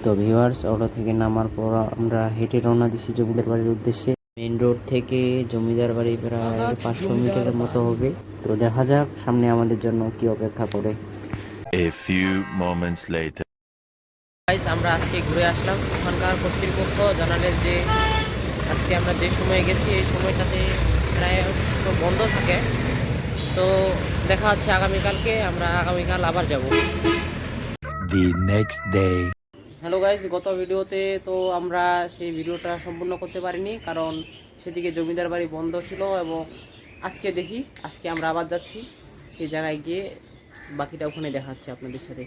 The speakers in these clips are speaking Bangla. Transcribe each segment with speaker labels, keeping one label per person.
Speaker 1: তো ভিউয়ার্স, অটো থেকে নামার পর আমরা হেঁটে রওনা দিছি জমিদার বাড়ির উদ্দেশ্যে। মেইন রোড থেকে জমিদার বাড়ি প্রায় 500 মিটারের মতো হবে। তো দেখা যাক সামনে আমাদের জন্য কি অপেক্ষা করে।
Speaker 2: A few moments later.
Speaker 3: Guys, আমরা আজকে ঘুরে আসলাম। ওখানকার কর্তৃপক্ষ জানালেন যে আজকে আমরা যে সময়ে গেছি এই সময়টাতে প্রায় সব বন্ধ থাকে। তো দেখা হচ্ছে আগামীকালকে, আমরা আগামীকাল আবার যাব।
Speaker 2: The next day.
Speaker 3: Hello guys, গত ভিডিওতে তো আমরা সেই ভিডিওটা সম্পূর্ণ করতে পারিনি, কারণ সেদিকে জমিদার বাড়ি বন্ধ ছিল। এবং আজকে দেখি, আজকে আমরা আবার যাচ্ছি সেই জায়গায় গিয়ে বাকিটা ওখানে দেখা হচ্ছে আপনাদের সাথে।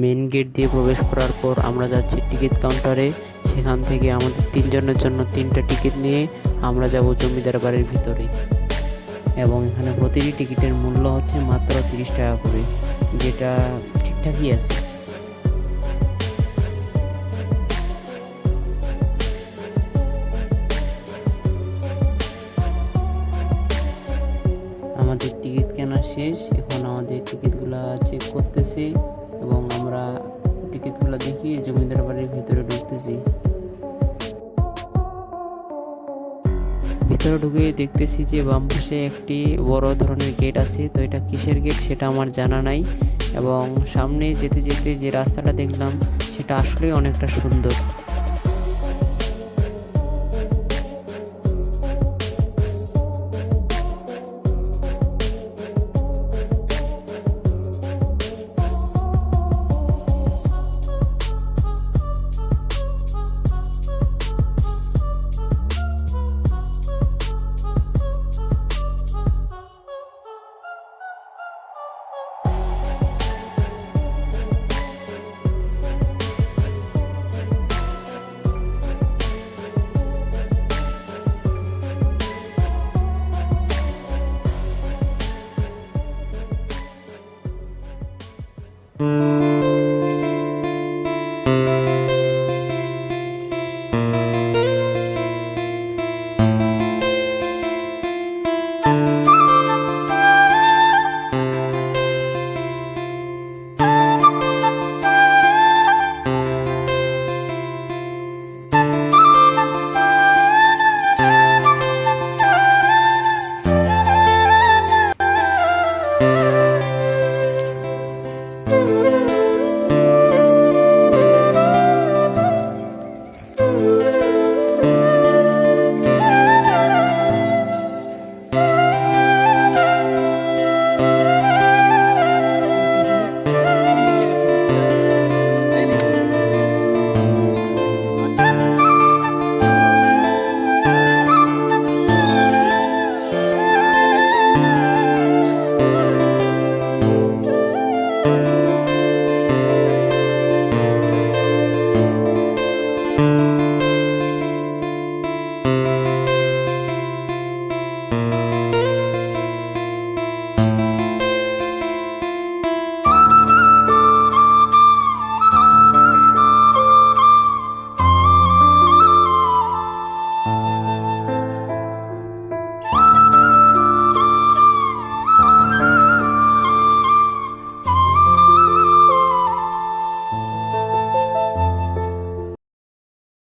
Speaker 3: মেন গেট দিয়ে প্রবেশ করার পর আমরা যাচ্ছি টিকিট কাউন্টারে। সেখান থেকে আমাদের 3 জনের জন্য 3টা টিকিট নিয়ে আমরা যাব জমিদার বাড়ির ভিতরে।
Speaker 1: এবং এখানে প্রতিটি টিকিটের মূল্য হচ্ছে মাত্র 30 টাকা করে, যেটা ঠিকঠাকই আছে। আমাদের টিকিট কেনা শেষ, এখন আমাদের টিকিটগুলো চেক করতেছি এবং আমরা টিকিটগুলো দেখিয়ে জমিদার বাড়ির ভিতরে ঢুকতেছি। ভিতরে ঢুকে দেখতেছি যে বাম পাশে একটি বড় ধরনের গেট আছে। তো এটা কিসের গেট সেটা আমার জানা নাই। এবং সামনে যেতে যেতে যে রাস্তাটা দেখলাম সেটা আসলে অনেকটা সুন্দর।